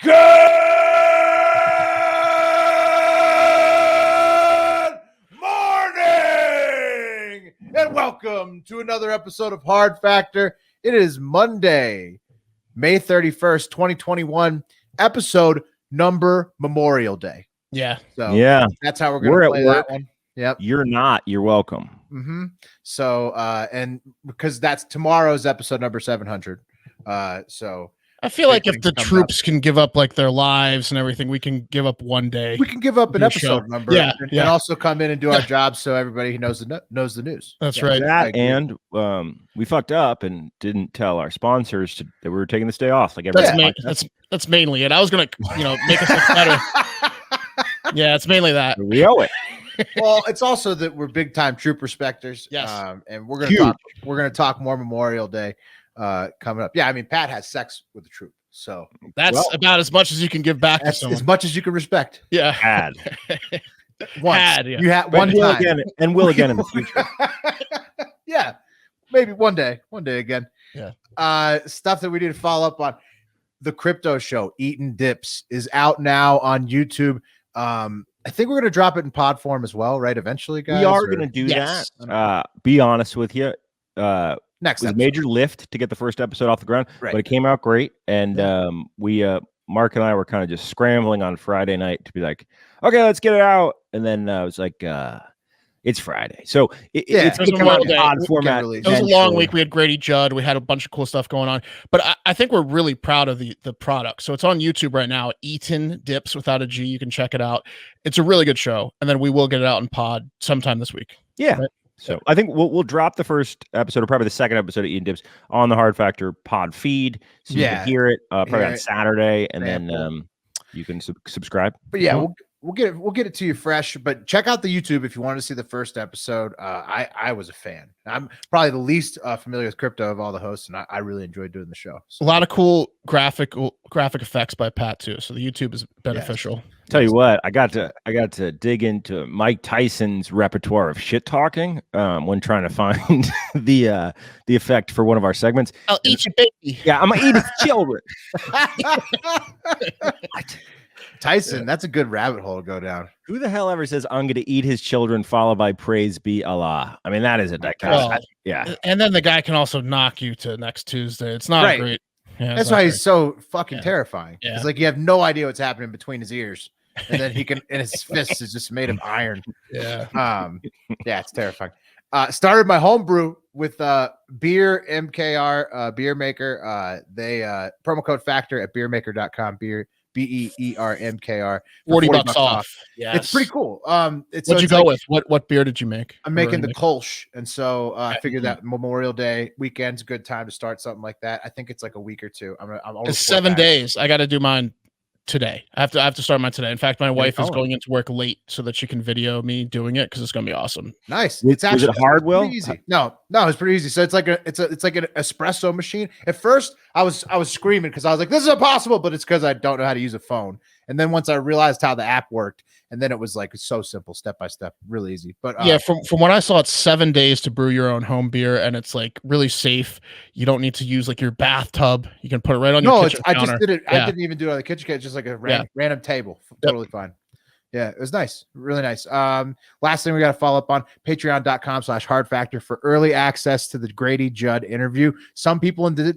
Good morning and welcome to another episode of Hard Factor. It is Monday, May 31st, 2021, episode number Memorial Day. Yeah. So yeah, that's how we're going to play that one. Yep. You're not. You're welcome. Mm-hmm. So, and because that's tomorrow's episode number 700. So I feel like if the troops can give up like their lives and everything, we can give up one day. We can give up an episode number, and also come in and do our job so everybody knows the news. That's right. That and we fucked up and didn't tell our sponsors that we were taking this day off. Like that's mainly it. I was gonna make us look better. Yeah, it's mainly that we owe it. Well, it's also that we're big time troop respecters. Yes, and we're gonna talk more Memorial Day coming up. Yeah, I mean Pat has sex with the troop, so that's about as much as you can give back to someone. As much as you can respect. Yeah, had once yeah. You had one time again, and will again in the future. Yeah, maybe one day again. Yeah. Stuff that we need to follow up on. The crypto show Eatin' Dips is out now on YouTube. I think we're gonna drop it in pod form as well, right? Eventually, guys. We are gonna do that. Be honest with you. Next was a major lift to get the first episode off the ground, but it came out great. And Mark and I were kind of just scrambling on Friday night to be like, okay, let's get it out. And then I was like, it's Friday, so it's a odd format. It was a long week. We had Grady Judd. We had a bunch of cool stuff going on, but I think we're really proud of the product. So it's on YouTube right now. Eatin' Dips without a G. You can check it out. It's a really good show, and then we will get it out in pod sometime this week. Yeah. Right? So I think we'll drop the first episode or probably the second episode of Eatin' Dips on the Hard Factor pod feed, so you can hear it probably on Saturday, and then you can subscribe. But yeah, we'll get it to you fresh. But check out the YouTube if you want to see the first episode. I was a fan. I'm probably the least familiar with crypto of all the hosts, and I really enjoyed doing the show. So. A lot of cool graphic effects by Pat too. So the YouTube is beneficial. Yes. Tell you what, I got to dig into Mike Tyson's repertoire of shit talking when trying to find the effect for one of our segments. I'll eat your baby. Yeah, I'm gonna eat his children. Tyson, that's a good rabbit hole to go down. Who the hell ever says I'm going to eat his children, followed by praise be Allah? I mean, that is a yeah. And then the guy can also knock you to next Tuesday. It's not great. Yeah, that's why he's so fucking terrifying. Yeah. It's like you have no idea what's happening between his ears, and then he can, and his fists is just made of iron. Yeah. Yeah, it's terrifying. Started my home brew with Beer MKR beer maker. They promo code factor at beermaker.com. Beer BEERMKR. $40 off. Yeah, it's pretty cool. What'd you go with? What beer did you make? I'm making the Kolsch, and so I figured that Memorial Day weekend's a good time to start something like that. I think it's like a week or two. It's 7 days. I got to do mine today. I have to start mine today. In fact, my wife is going into work late so that she can video me doing it because it's gonna be awesome. Nice. It's actually hard, Will? Easy. No, it's pretty easy. So it's like an espresso machine. At first, I was screaming because I was like, "This is impossible," but it's because I don't know how to use a phone. And then once I realized how the app worked, and then it was like so simple, step by step, really easy. But yeah, from what I saw, it's 7 days to brew your own home beer, and it's like really safe. You don't need to use like your bathtub. You can put it right on your kitchen counter. I just did it. I didn't even do it on the kitchen counter. Just like a random table. Totally fine. Yeah, it was nice. Really nice. Last thing we got to follow up on, patreon.com/hardfactor for early access to the Grady Judd interview. Some people in the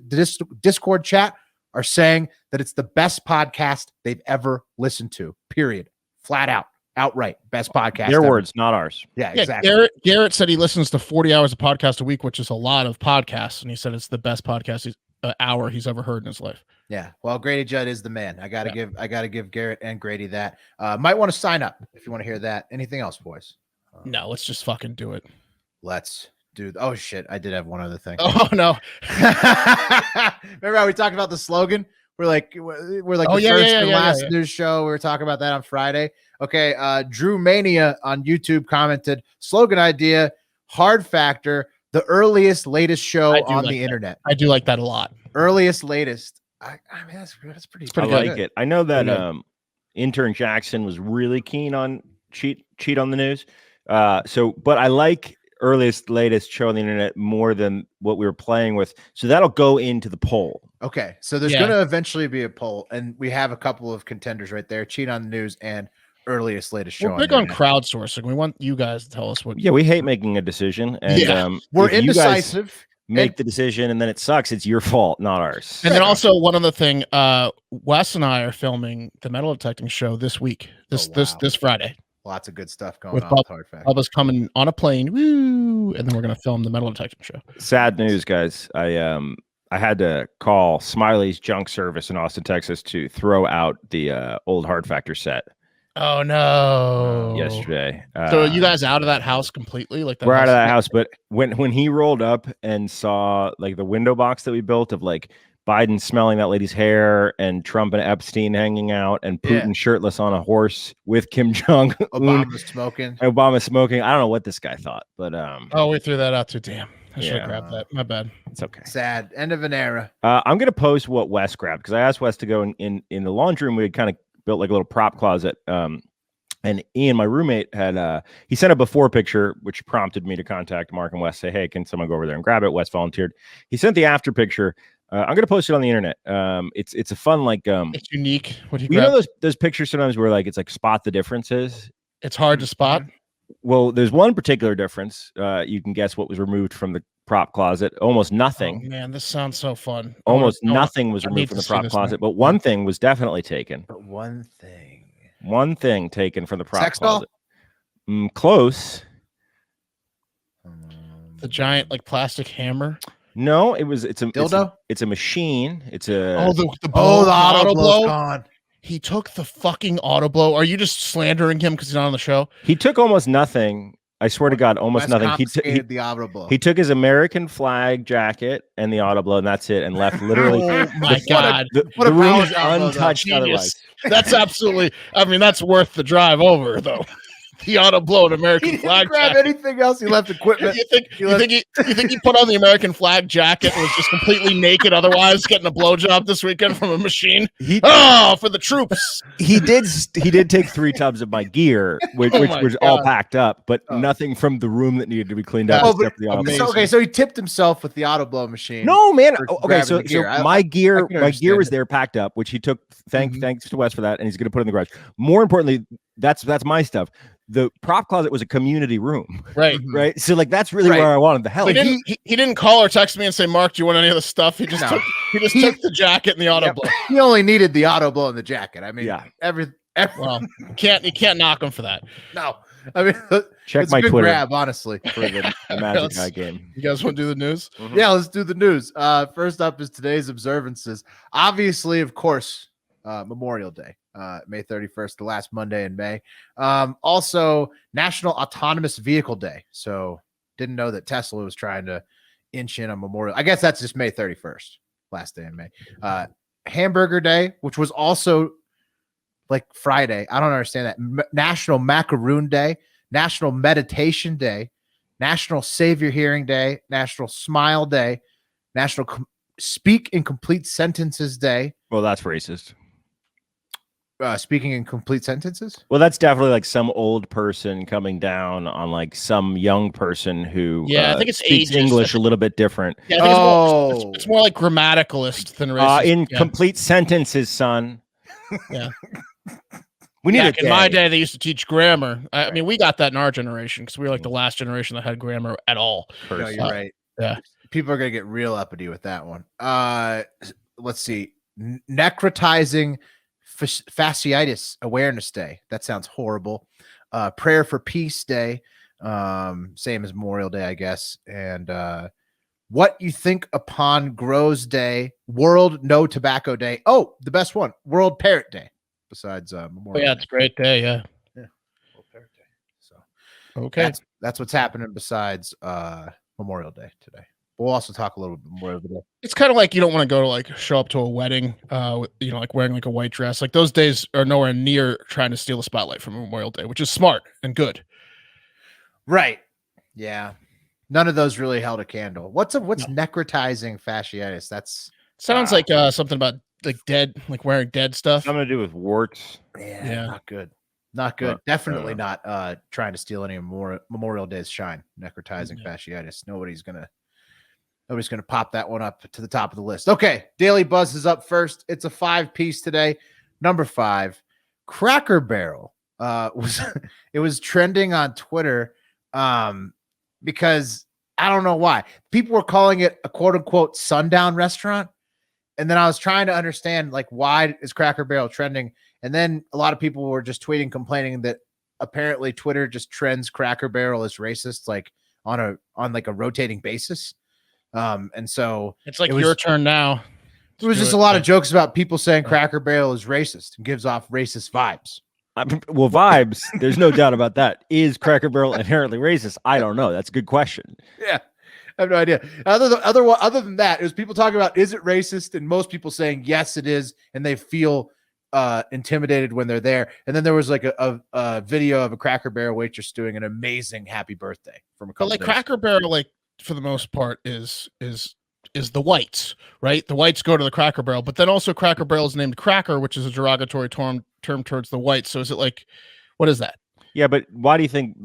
Discord chat are saying that it's the best podcast they've ever listened to, period. Flat out, outright, best podcast. Their words, not ours. Yeah, exactly. Garrett said he listens to 40 hours of podcast a week, which is a lot of podcasts. And he said it's the best podcast hour he's ever heard in his life. Yeah. Well, Grady Judd is the man. I gotta give Garrett and Grady that. Might want to sign up if you want to hear that. Anything else, boys? No, let's just fucking do it. Let's do. Oh shit. I did have one other thing. Oh no. Remember how we talked about the slogan? We're like the first and last news show. We were talking about that on Friday. Okay. Drew Mania on YouTube commented, slogan idea, Hard Factor, the earliest, latest show on the internet. I do like that a lot. Earliest, latest. I mean, that's pretty I good. like it. I know that intern Jackson was really keen on cheat on the news. But I like earliest, latest show on the internet more than what we were playing with. So that'll go into the poll. Okay, so there's going to eventually be a poll, and we have a couple of contenders right there: Cheat on the News and earliest latest show. We're big on crowdsourcing. We want you guys to tell us what. Yeah, we hate making a decision, and we're indecisive. Make the decision, and then it sucks. It's your fault, not ours. And then also one other thing, Wes and I are filming the metal detecting show this week, this Friday. Lots of good stuff going on. Bubba's coming on a plane, woo, and then we're gonna film the metal detecting show. Sad news, guys. I had to call Smiley's Junk Service in Austin, Texas, to throw out the old Hard Factor set. Oh no! Yesterday. So are you guys out of that house completely? Like we're out of that house, but when he rolled up and saw like the window box that we built of like Biden smelling that lady's hair and Trump and Epstein hanging out and Putin shirtless on a horse with Kim Jong Un, Obama smoking. I don't know what this guy thought, but we threw that out too. Damn. I should have grabbed that. My bad. It's okay. Sad. End of an era. I'm gonna post what Wes grabbed because I asked Wes to go in the laundry room. We had kind of built like a little prop closet. And Ian, my roommate, had he sent a before picture, which prompted me to contact Mark and Wes, say, hey, can someone go over there and grab it? Wes volunteered. He sent the after picture. I'm gonna post it on the internet. It's a fun it's unique. What you know those pictures sometimes where like it's like spot the differences. It's hard to spot. Well, there's one particular difference. You can guess what was removed from the prop closet. Almost nothing. Oh, man, this sounds so fun. Almost nothing was removed from the prop closet, but one thing was definitely taken. But one thing taken from the prop sex closet. Close. The giant like plastic hammer. No, it's a dildo. It's a machine. It's a the auto blow gone. He took the fucking auto blow. Are you just slandering him because he's not on the show? He took almost nothing. I swear to God, almost nothing. The auto blow. He took his American flag jacket and the auto blow, and that's it. And left literally. Oh my God! The room is untouched. Otherwise, that's absolutely. I mean, that's worth the drive over, though. The auto blow an American flag. Grab anything else. He left equipment. You think he put on the American flag jacket and was just completely naked, otherwise getting a blowjob this weekend from a machine? For the troops. He did take 3 tubs of my gear, which was all packed up, but nothing from the room that needed to be cleaned out. So he tipped himself with the auto blow machine. No, man. Okay, so my gear was there packed up, which he took. Thanks to Wes for that, and he's going to put it in the garage. More importantly, that's my stuff. The prop closet was a community room, right? Right. So like that's really where I wanted the help. He didn't call or text me and say, "Mark, do you want any of the stuff?" He just took the jacket and the auto blow. He only needed the auto blow and the jacket. I mean, well, you can't knock him for that. No, I mean, check my Twitter grab, honestly, for the Magic Guy game. You guys want to do the news? Yeah, let's do the news. First up is today's observances. Obviously, of course, Memorial Day. May 31st, the last Monday in May. Also, National Autonomous Vehicle Day. So, didn't know that Tesla was trying to inch in on Memorial. I guess that's just May 31st, last day in May. Hamburger Day, which was also like Friday. I don't understand that. National Macaroon Day, National Meditation Day, National Savior Hearing Day, National Smile Day, National Speak in Complete Sentences Day. Well, that's racist. Speaking in complete sentences? Well, that's definitely like some old person coming down on like some young person who I think it speaks English a little bit different. Yeah, I think it's more like grammaticalist than racist. In complete sentences, son. Yeah. We need in my day, they used to teach grammar. I mean, we got that in our generation because we were like the last generation that had grammar at all. No, you're right. Yeah. People are going to get real uppity with that one. Let's see. Necrotizing Fasciitis Awareness Day. That sounds horrible. Prayer for Peace Day. Same as Memorial Day, I guess. And What You Think Upon Grows Day. World No Tobacco Day. Oh, the best one. World Parrot Day. Besides Memorial Day. It's a great day. Yeah. World Parrot Day. So okay. That's what's happening besides Memorial Day today. We'll also talk a little bit more over there. It's kind of like you don't want to go to like show up to a wedding, like wearing like a white dress. Like those days are nowhere near trying to steal the spotlight from Memorial Day, which is smart and good. Right. Yeah. None of those really held a candle. What's necrotizing fasciitis? That sounds like something about like dead, like wearing dead stuff. Something to do with warts. Yeah. Not good. Not good. Definitely not trying to steal any more Memorial Day's shine. Necrotizing fasciitis. Nobody's gonna Nobody's going to pop that one up to the top of the list. Okay, Daily Buzz is up first. It's a 5-piece today. Number 5, Cracker Barrel. It was trending on Twitter because I don't know why. People were calling it a quote-unquote sundown restaurant. And then I was trying to understand, like, why is Cracker Barrel trending? And then a lot of people were just tweeting, complaining that apparently Twitter just trends Cracker Barrel as racist, like on like a rotating basis. And so it's like your turn now. It was just a lot of jokes about people saying Cracker Barrel is racist and gives off racist vibes. Well, vibes, there's no doubt about that. Is Cracker Barrel inherently racist? I don't know. That's a good question. Yeah, I have no idea. Other than that, it was people talking about, is it racist? And most people saying, yes, it is. And they feel intimidated when they're there. And then there was like a video of a Cracker Barrel waitress doing an amazing happy birthday from a couple like days. Cracker Barrel, like for the most part is the whites, right? The whites go to the Cracker Barrel, but then also Cracker Barrel is named Cracker, which is a derogatory term towards the whites. So is it like, what is that? Yeah, but why do you think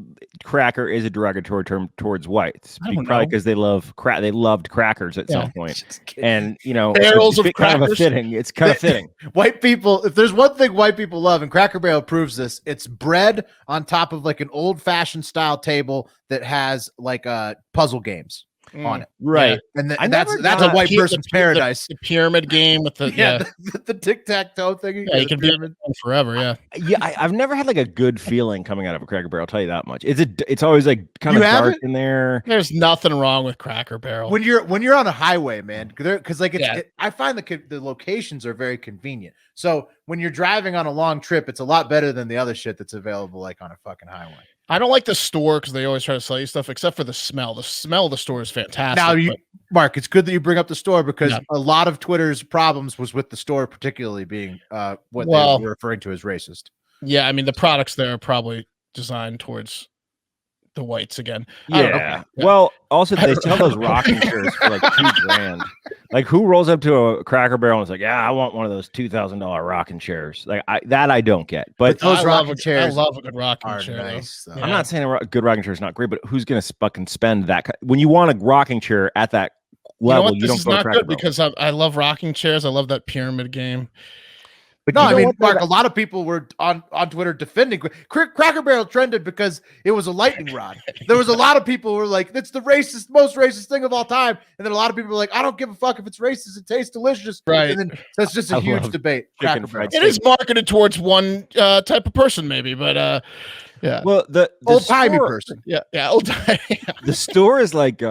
cracker is a derogatory term towards whites? Probably because they loved crackers at some point, and barrels of kind crackers. Of fitting. It's kind of fitting. White people, if there's one thing white people love, and Cracker Barrel proves this, it's bread on top of like an old-fashioned style table that has like puzzle games on it, right? Yeah. And that's a white person's paradise. The pyramid game with the the tic-tac-toe thing. Yeah, you can be forever. Yeah, I've never had like a good feeling coming out of a Cracker Barrel. I'll tell you that much. It's always like kind of dark in there. There's nothing wrong with Cracker Barrel when you're on a highway, man. Because like I find the locations are very convenient. So when you're driving on a long trip, it's a lot better than the other shit that's available like on a fucking highway. I don't like the store because they always try to sell you stuff, except for the smell. The smell of the store is fantastic. Now, Mark, it's good that you bring up the store because a lot of Twitter's problems was with the store, particularly being what they were referring to as racist. Yeah, I mean, the products there are probably designed towards the whites again. Yeah. Well, also they sell those rocking chairs for like $2,000. Like, who rolls up to a Cracker Barrel and is like, "Yeah, I want one of those $2,000 rocking chairs." Like, I don't get. But those rocking chairs, I love a good rocking chair. Nice, I'm not saying a good rocking chair is not great, but who's gonna fucking spend that? When you want a rocking chair at that level, you don't go to Cracker Barrel. Because I love rocking chairs. I love that pyramid game. But no, I mean, Mark, a lot of people were on Twitter defending Cracker Barrel trended because it was a lightning rod. There was a lot of people who were like, "That's the most racist thing of all time." And then a lot of people were like, "I don't give a fuck if it's racist. It tastes delicious." Right. And then that's just a huge debate. It is marketed towards one type of person, maybe, but yeah. Well, the old-timey person. Yeah, old-timey. The store is like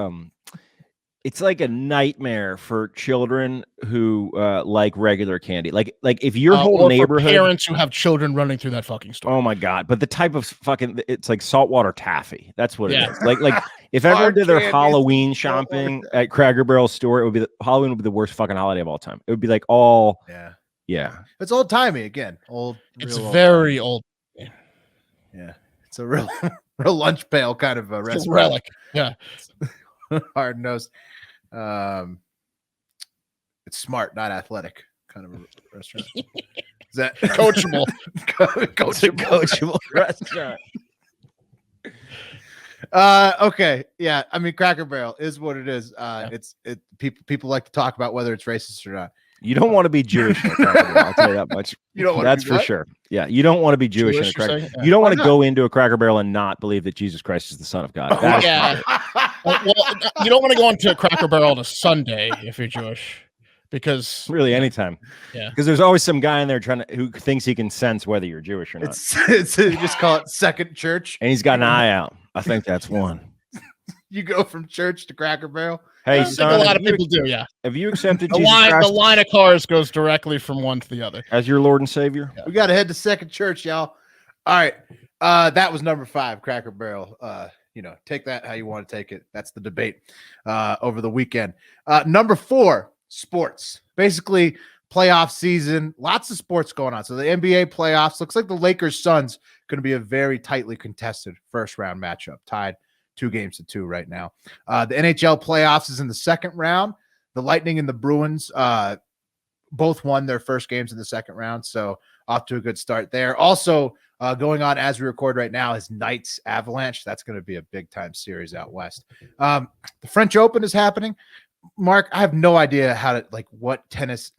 it's like a nightmare for children who like regular candy. Like if your whole neighborhood, for parents who have children running through that fucking store. Oh my god! But the type of it's like saltwater taffy. That's what it is. Like if everyone did their Halloween shopping at Cracker Barrel store, it would be Halloween would be the worst fucking holiday of all time. It would be like all yeah. It's old timey again. It's very old. Yeah, it's a real lunch pail kind of a restaurant. Relic. Yeah, hard nosed. It's smart, not athletic kind of a restaurant. Is that coachable? coachable restaurant. Okay, yeah. I mean, Cracker Barrel is what it is. People like to talk about whether it's racist or not. You don't want to be Jewish in a Cracker Barrel. I'll tell you that much. You don't want That's for sure. Yeah, you don't want to be Jewish in a Cracker Barrel. You don't want to go into a Cracker Barrel and not believe that Jesus Christ is the Son of God. Well, you don't want to go into a Cracker Barrel on a Sunday if you're Jewish, because really anytime. Yeah, because there's always some guy in there who thinks he can sense whether you're Jewish or not. It's just call it second church, and he's got an eye out. I think that's one. You go from church to Cracker Barrel. Hey, son, a lot of people do. Yeah. Have you accepted Jesus Christ? The line of cars goes directly from one to the other as your Lord and Savior? Yeah. We got to head to second church, y'all. All right. That was number 5, Cracker Barrel. Take that how you want to take it. That's the debate over the weekend. Number 4, sports. Basically, playoff season. Lots of sports going on. So the NBA playoffs. Looks like the Lakers-Suns going to be a very tightly contested first-round matchup. Tied 2-2 right now. The NHL playoffs is in the second round. The Lightning and the Bruins both won their first games in the second round. So off to a good start there. Also going on as we record right now is Knights Avalanche. That's going to be a big time series out west. The French Open is happening. Mark, I have no idea how to what tennis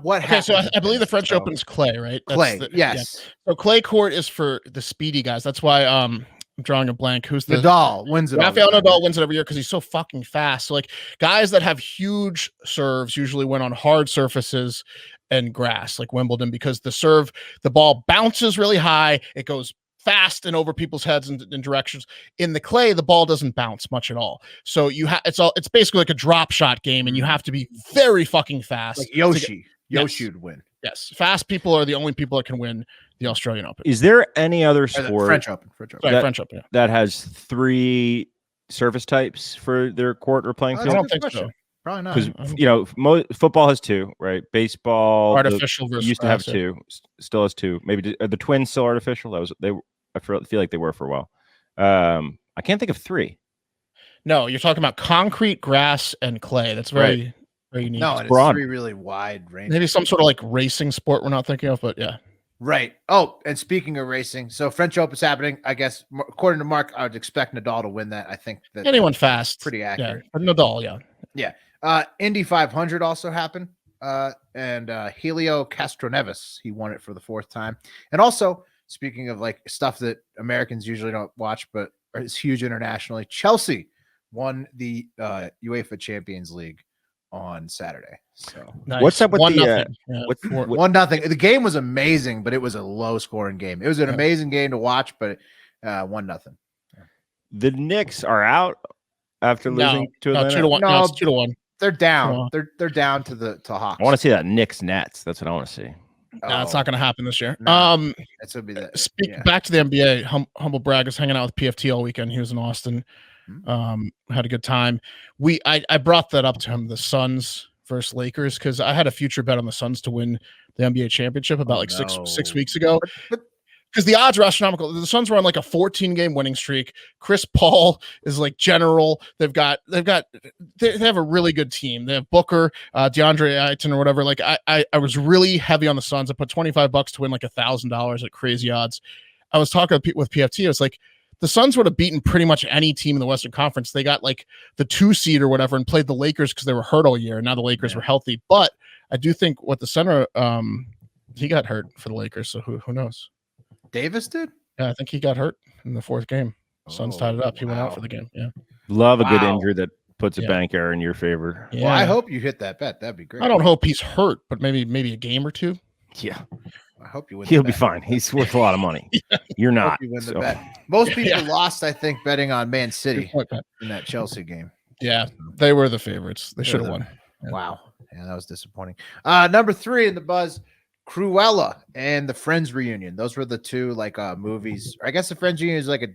what Okay, so happens. I believe the French Open's clay, right? Clay, yes. So clay court is for the speedy guys. That's why I'm drawing a blank. Who's the Nadal wins it? Rafael Nadal wins it every year because he's so fucking fast. So like guys that have huge serves usually win on hard surfaces and grass, like Wimbledon, because the ball bounces really high, it goes fast and over people's heads and directions. In the clay, the ball doesn't bounce much at all. So it's basically like a drop shot game, and you have to be very fucking fast. Like Yoshi would win. Yes, fast people are the only people that can win the Australian Open. Is there any other sport? French Open. French Open. Yeah. That has 3 surface types for their court or playing field? I don't think so. Probably not. Because football has 2, right? Baseball artificial versus used to have 2, still has 2. Maybe are the Twins still artificial? I feel like they were for a while. I can't think of 3. No, you're talking about concrete, grass, and clay. That's very unique. No, it's 3 really wide range. Maybe some sort of like racing sport we're not thinking of, but yeah. Right. Oh, and speaking of racing, so French Open's happening. I guess according to Mark, I would expect Nadal to win that. I think that anyone fast, pretty accurate. Yeah. Nadal, yeah. Indy 500 also happened, and Helio Castroneves, he won it for the 4th time. And also, speaking of like stuff that Americans usually don't watch, but is huge internationally, Chelsea won the UEFA Champions League on Saturday. So nice. What's up with 1-0. What's 1-0? The game was amazing, but it was a low scoring game. It was an amazing game to watch, but 1-0. The Knicks are out after losing to Atlanta. 2-1. No, it's 2-1. They're down. They're down to Hawks. I want to see that Knicks Nets. That's what I want to see. No, it's not going to happen this year. That's would be that. Back to the NBA. Humble brag is hanging out with PFT all weekend. He was in Austin. Had a good time. I brought that up to him. The Suns versus Lakers, because I had a future bet on the Suns to win the NBA championship about 6 weeks ago. Because the odds are astronomical. The Suns were on like a 14-game winning streak. Chris Paul is like general. They have a really good team. They have Booker, DeAndre Ayton or whatever. Like I was really heavy on the Suns. I put $25 to win like $1,000 at crazy odds. I was talking with PFT. I was like, the Suns would have beaten pretty much any team in the Western Conference. They got like the 2 seed or whatever and played the Lakers because they were hurt all year. And now the Lakers were healthy. But I do think what the center, he got hurt for the Lakers. So who knows? Davis did? Yeah, I think he got hurt in the 4th game. Suns tied it up. He went out for the game. Yeah. Love a good injury that puts a bank error in your favor. Yeah. Well, I hope you hit that bet. That'd be great. I don't hope he's hurt, but maybe a game or 2. Yeah. I hope you win. He'll be fine. He's worth a lot of money. You're not. You win the bet. Most people lost, I think, betting on Man City in that Chelsea game. Yeah, they were the favorites. They should have won. Yeah. Wow. Yeah, that was disappointing. Number 3 in the buzz, Cruella and the Friends reunion. Those were the 2 movies. I guess the Friends reunion is Can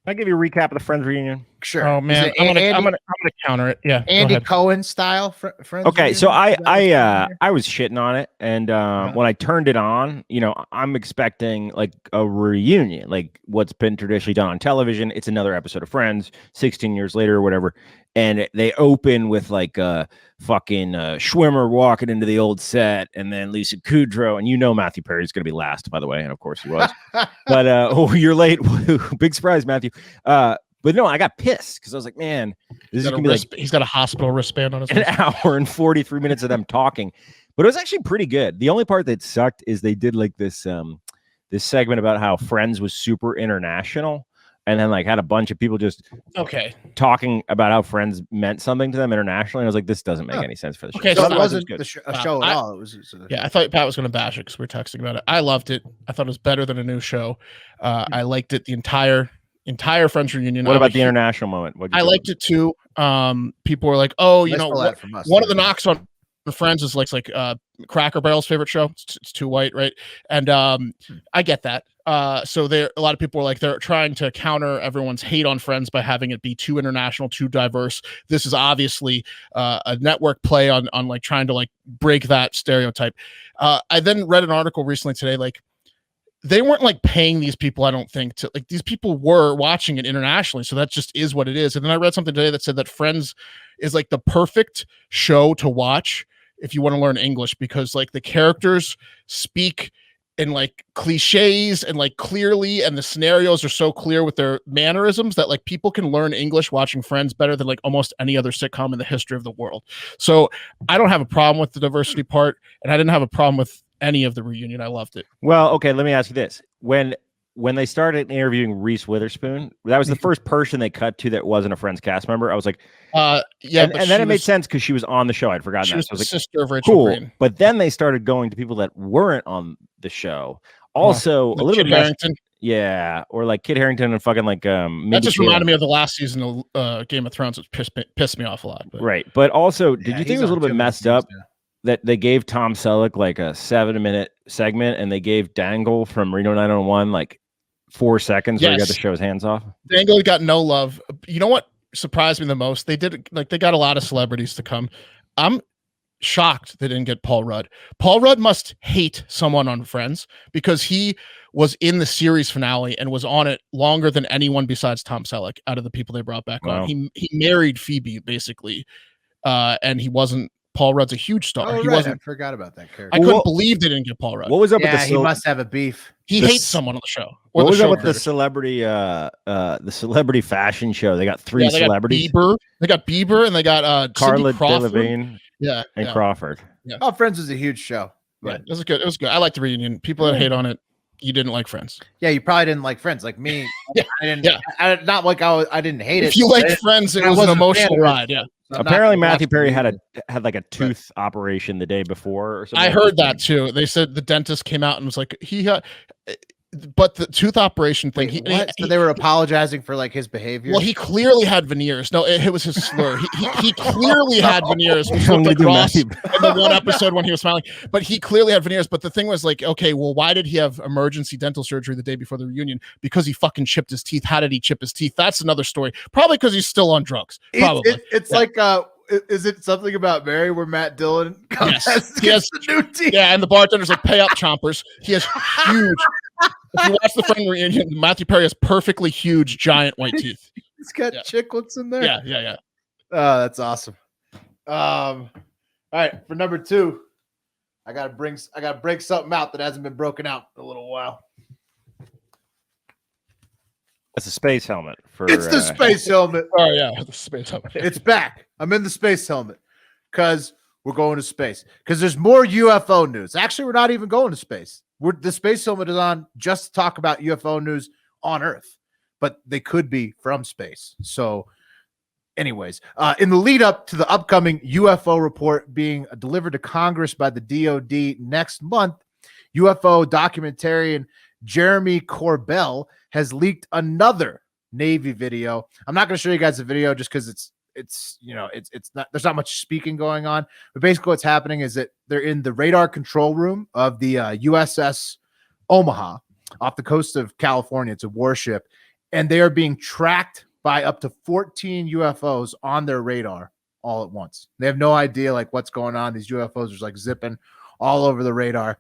I give you a recap of the Friends reunion? Sure. Oh man, I'm gonna counter it. Yeah, Andy Cohen style Friends. Okay, reunion? so I was shitting on it, and when I turned it on, I'm expecting like a reunion, like what's been traditionally done on television. It's another episode of Friends, 16 years later or whatever, and they open with like fucking Schwimmer walking into the old set, and then Lisa Kudrow, and Matthew Perry's gonna be last, by the way, and of course he was. But you're late. Big surprise, Matthew. But no, I got pissed because I was like, man, this is gonna be he's got a hospital wristband on his wrist. Hour and 43 minutes of them talking. But it was actually pretty good. The only part that sucked is they did like this segment about how Friends was super international, and then like had a bunch of people just talking about how Friends meant something to them internationally. And I was like, this doesn't make any sense for the show. Okay, so it wasn't a show at all. It was I thought Pat was going to bash it because we were texting about it. I loved it. I thought it was better than a new show. I liked it the entire Friends reunion. What about the international moment? I liked it too. People were like, "Oh, one of the knocks on Friends is like Cracker Barrel's favorite show. It's too white, right?" And I get that. So a lot of people were like, they're trying to counter everyone's hate on Friends by having it be too international, too diverse. This is obviously a network play on like trying to like break that stereotype. I then read an article recently today, like, they weren't like paying these people, I don't think, to like, these people were watching it internationally. So that just is what it is. And then I read something today that said that Friends is like the perfect show to watch if you want to learn English, because like the characters speak and like cliches and like clearly, and the scenarios are so clear with their mannerisms that like people can learn English watching Friends better than like almost any other sitcom in the history of the world. So I don't have a problem with the diversity part, and I didn't have a problem with any of the reunion. I loved it. Well, okay, let me ask you this. When they started interviewing Reese Witherspoon, that was the first person they cut to that wasn't a Friends cast member. I was like, yeah, and then it made sense because she was on the show. I'd forgotten she that. was So I the was like, sister of Rachel cool. Green. But then they started going to people that weren't on the show. Also, like a little Kit bit Harington. Yeah, or like Kit Harington and fucking like that just reminded me of the last season of Game of Thrones, which pissed me off a lot. But. Right, but also, did you think it was a little bit messed up that they gave Tom Selleck like a 7-minute segment and they gave Dangle from Reno 901 like 4 seconds where he got to show his hands off? Dangle got no love. You know what surprised me the most? They got a lot of celebrities to come. I'm shocked they didn't get Paul Rudd. Paul Rudd must hate someone on Friends because he was in the series finale and was on it longer than anyone besides Tom Selleck out of the people they brought back on. He married Phoebe basically, and he wasn't. Paul Rudd's a huge star. Oh, he right. wasn't. I forgot about that character. I couldn't believe they didn't get Paul Rudd. What was up with the he must have a beef. He hates someone on the show. What was up with the celebrity fashion show? They got three celebrities. They got Bieber and they got Carla Crawford. Delevingne. And Crawford. Yeah. Oh, Friends was a huge show. But it was good. It was good. I liked the reunion. People that hate on it, you didn't like Friends. Yeah, you probably didn't like Friends, like me. I didn't. Yeah. Not like I didn't hate it. If you liked Friends, it was an emotional ride. Yeah. So apparently, Matthew Perry had like a tooth operation the day before or something. I heard that too. They said the dentist came out and was like, but the tooth operation thing. So they were apologizing for like his behavior. Well, he clearly had veneers. No, it was his slur. He clearly had veneers. Which looked like Ross in the one episode when he was smiling. But he clearly had veneers. But the thing was like, okay, well, why did he have emergency dental surgery the day before the reunion? Because he fucking chipped his teeth. How did he chip his teeth? That's another story. Probably because he's still on drugs. Probably. It's like is it something about Mary where Matt Dillon he has the new teeth? Yeah, and the bartender's like, pay up, chompers. He has huge. If you watch the Friend reunion, Matthew Perry has perfectly huge, giant white teeth. He's got chiclets in there. Yeah. Oh, that's awesome. All right, for number 2, I gotta break something out that hasn't been broken out in a little while. It's a space helmet. It's the space helmet. Oh yeah, the space helmet. It's back. I'm in the space helmet because we're going to space. Because there's more UFO news. Actually, we're not even going to space. The space helmet is on just to talk about UFO news on Earth, but they could be from space. So, anyways, in the lead up to the upcoming UFO report being delivered to Congress by the DoD next month, UFO documentarian Jeremy Corbell has leaked another Navy video. I'm not going to show you guys the video just because it's not, there's not much speaking going on, but basically what's happening is that they're in the radar control room of the USS Omaha off the coast of California. It's a warship, and they are being tracked by up to 14 UFOs on their radar all at once. They have no idea like what's going on. These UFOs are just like zipping all over the radar.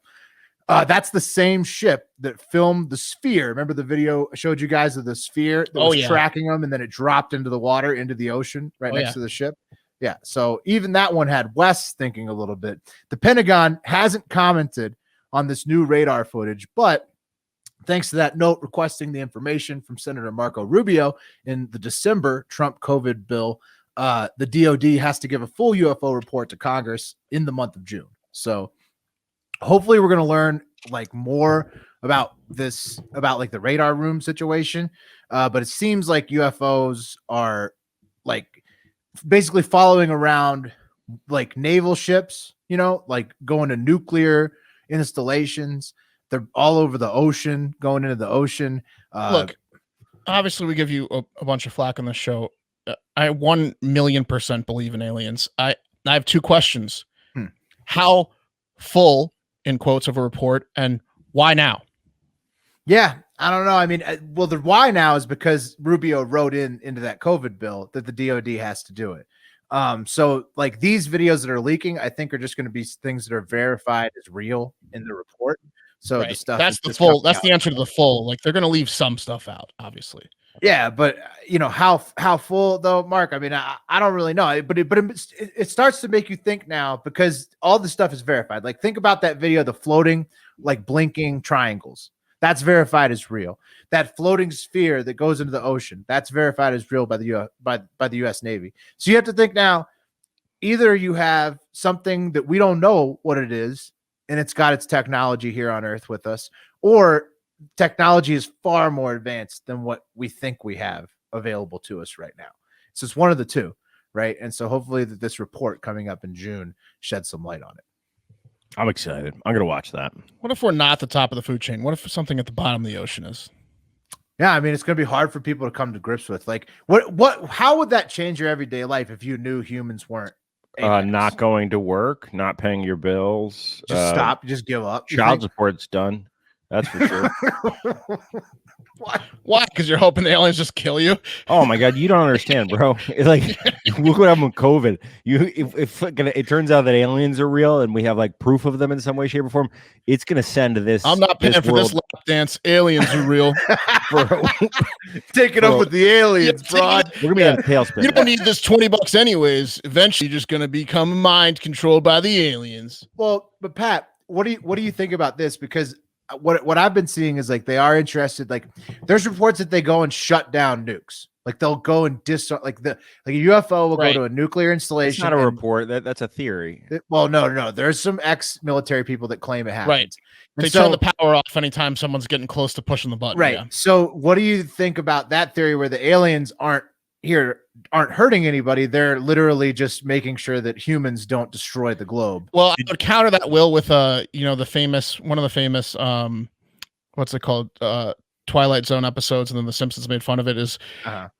That's the same ship that filmed the Sphere. Remember the video I showed you guys of the Sphere that was tracking them, and then it dropped into the water, into the ocean right next to the ship? Yeah. So even that one had Wes thinking a little bit. The Pentagon hasn't commented on this new radar footage, but thanks to that note requesting the information from Senator Marco Rubio in the December Trump COVID bill, the DoD has to give a full UFO report to Congress in the month of June. So hopefully we're going to learn like more about this, about like the radar room situation. But it seems like UFOs are like basically following around like naval ships, like going to nuclear installations. They're all over the ocean, going into the ocean. Look, obviously we give you a bunch of flack on the show. I 1,000,000% believe in aliens. I have 2 questions. How full, in quotes, of a report, and why now? Yeah, I don't know. I mean, well, the why now is because Rubio wrote into that COVID bill that the DoD has to do it. So like these videos that are leaking, I think are just going to be things that are verified as real in the report. So the stuff that's the full. That's the answer to the full. Like they're going to leave some stuff out, obviously. Yeah, but how full though, Mark? I mean, I don't really know, but it starts to make you think now because all the stuff is verified. Like think about that video, the floating like blinking triangles. That's verified as real. That floating sphere that goes into the ocean, that's verified as real by the by the U.S. Navy. So you have to think now, either you have something that we don't know what it is, and it's got its technology here on Earth with us, or technology is far more advanced than what we think we have available to us right now. So it's one of the two, right? And so hopefully that this report coming up in June sheds some light on it. I'm excited. I'm going to watch that. What if we're not the top of the food chain? What if something at the bottom of the ocean is? Yeah, I mean, it's going to be hard for people to come to grips with. Like, how would that change your everyday life if you knew humans weren't? Not going to work, not paying your bills. Just stop. Just give up. Child support's done. That's for sure. Why? Because you're hoping the aliens just kill you? Oh my God, you don't understand, bro. It's like, look what happened with COVID. If it turns out that aliens are real and we have like proof of them in some way, shape, or form, it's gonna send this. I'm not paying for this lap dance. Aliens are real. Take it up with the aliens, bro. We're gonna be on tailspin. You don't need this $20 anyways. Eventually, you're just gonna become mind controlled by the aliens. Well, but Pat, what do you think about this? Because what I've been seeing is like they are interested. Like there's reports that they go and shut down nukes. Like they'll go and like a UFO will go to a nuclear installation. It's not a report. That's a theory. No. There's some ex-military people that claim it happens. Right. They turn the power off anytime someone's getting close to pushing the button. Right. Yeah. So what do you think about that theory where the aliens aren't hurting anybody? They're literally just making sure that humans don't destroy the globe. Well, I would counter that, Will, with one of the famous what's it called, Twilight Zone episodes, and then the Simpsons made fun of it, is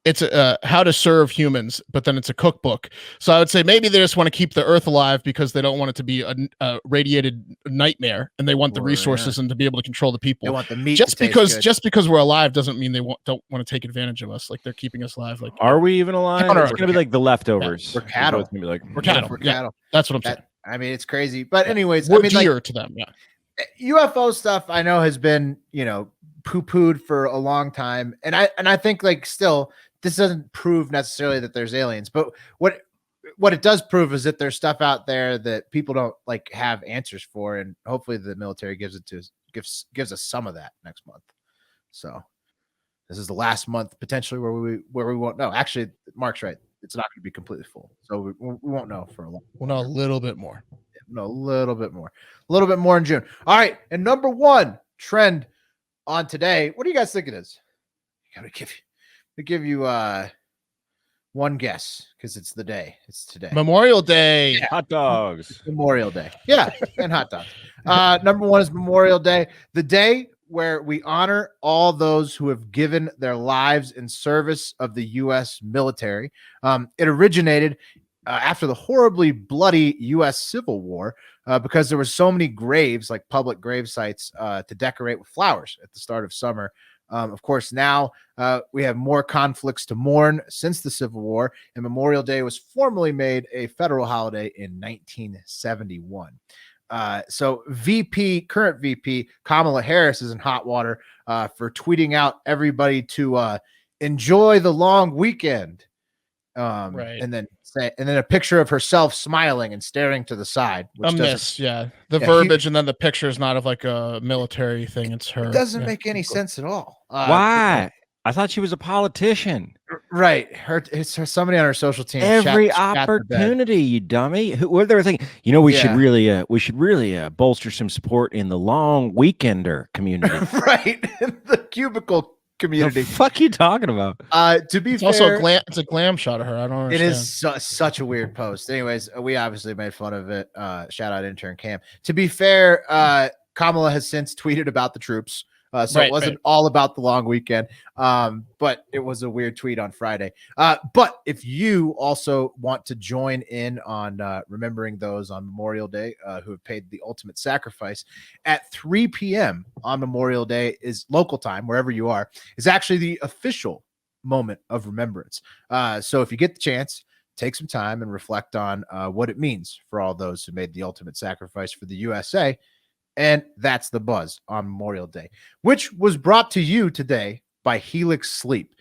it's how to serve humans, but then it's a cookbook. So I would say maybe they just want to keep the Earth alive because they don't want it to be a radiated nightmare, and they want the resources and to be able to control the people. They want the meat. Just because we're alive doesn't mean they don't want to take advantage of us. Like they're keeping us alive. Like, are we even alive? It's gonna be like the leftovers. We're cattle. It's gonna be like we're cattle. We're cattle. That's what I'm saying. I mean, it's crazy. But anyways, we're dear to them. Yeah. UFO stuff I know has been, poo-pooed for a long time. And I think like still this doesn't prove necessarily that there's aliens, but what it does prove is that there's stuff out there that people don't like have answers for. And hopefully the military gives us some of that next month. So this is the last month potentially where we won't know. Actually, Mark's right. It's not going to be completely full. So we won't know for a long time. We'll know a little bit more. No, a little bit more in June. All right. And number one trend on today, what do you guys think it is? I gotta give you one guess because it's the day. It's today. Memorial Day. Yeah. Hot dogs. Memorial Day. Yeah, and hot dogs. Number one is Memorial Day, the day where we honor all those who have given their lives in service of the U.S. military. It originated after the horribly bloody U.S. Civil War, because there were so many graves, like public grave sites, to decorate with flowers at the start of summer. Of course, now we have more conflicts to mourn since the Civil War, and Memorial Day was formally made a federal holiday in 1971. So current VP Kamala Harris is in hot water for tweeting out everybody to enjoy the long weekend. Right. And then a picture of herself smiling and staring to the side. Which the verbiage, and then the picture is not of like a military thing. It's her. It doesn't make any sense at all. Why? I thought she was a politician. Right. It's somebody on her social team. Every opportunity, you dummy. What they were thinking? We should really bolster some support in the long weekender community. Right. The cubicle community. The fuck you talking about? To be fair, also it's a glam shot of her. I don't understand. It is such a weird post. Anyways, we obviously made fun of it. Shout out intern Cam. To be fair, Kamala has since tweeted about the troops. So it wasn't all about the long weekend, but it was a weird tweet on Friday. But if you also want to join in on remembering those on Memorial Day who have paid the ultimate sacrifice, at 3 p.m. on Memorial Day is local time, wherever you are, is actually the official moment of remembrance. So if you get the chance, take some time and reflect on what it means for all those who made the ultimate sacrifice for the USA. And that's the buzz on Memorial Day, which was brought to you today by Helix Sleep.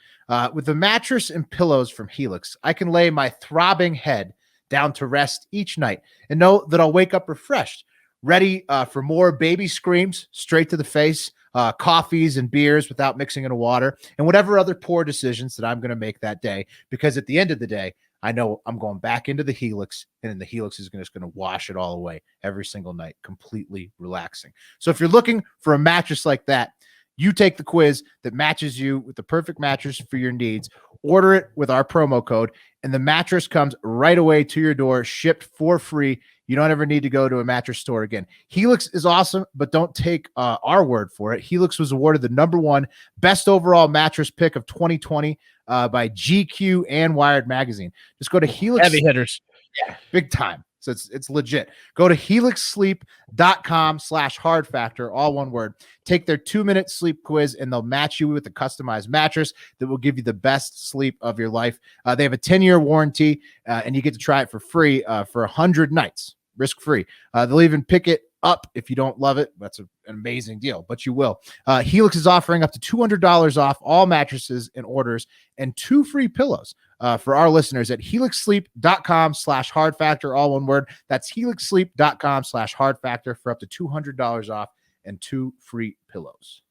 With a mattress and pillows from Helix, I can lay my throbbing head down to rest each night and know that I'll wake up refreshed, ready for more baby screams straight to the face, coffees and beers without mixing in water, and whatever other poor decisions that I'm going to make that day. Because at the end of the day, I know I'm going back into the Helix, and then the Helix is just going to wash it all away every single night, completely relaxing. So if you're looking for a mattress like that, you take the quiz that matches you with the perfect mattress for your needs. Order it with our promo code, and the mattress comes right away to your door, shipped for free. You don't ever need to go to a mattress store again. Helix is awesome, but don't take our word for it. Helix was awarded the #1 best overall mattress pick of 2020 by GQ and Wired Magazine. Just go to Helix. Heavy hitters. Yeah, big time. So it's legit. Go to helixsleep.com/hard factor, all one word. Take their 2-minute sleep quiz, and they'll match you with a customized mattress that will give you the best sleep of your life. They have a 10-year warranty, and you get to try it for free for 100 nights, risk-free. They'll even pick it up if you don't love it. That's an amazing deal, but you will. Helix is offering up to $200 off all mattresses and orders, and 2 free pillows for our listeners at helixsleep.com/hard factor, all one word. That's helixsleep.com/hard factor for up to $200 off and 2 free pillows.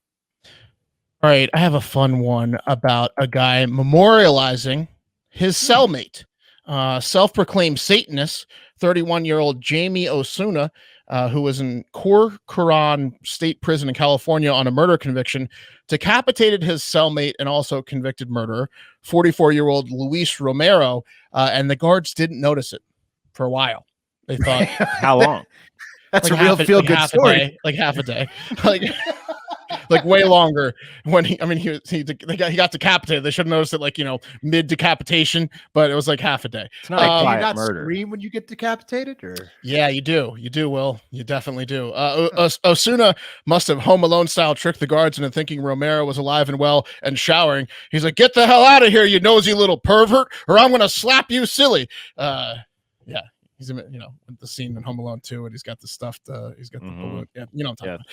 All right, I have a fun one about a guy memorializing his cellmate, self-proclaimed Satanist, 31-year-old Jamie Osuna, who was in Corcoran State Prison in California on a murder conviction, decapitated his cellmate and also convicted murderer, 44-year-old Luis Romero, and the guards didn't notice it for a while. They thought, how long? That's like a real feel-good story. Like half a day. Like way longer. When he got decapitated. They should have noticed it, like, mid decapitation, but it was like half a day. It's not like do you not murder. scream when you get decapitated, or? Yeah, you do. You do, Will. You definitely do. Osuna must have Home Alone style tricked the guards into thinking Romero was alive and well and showering. He's like, "Get the hell out of here, you nosy little pervert, or I'm gonna slap you silly." Yeah. He's the scene in Home Alone 2, and he's got the stuffed, he's got the balloon. Yeah, what I'm talking about.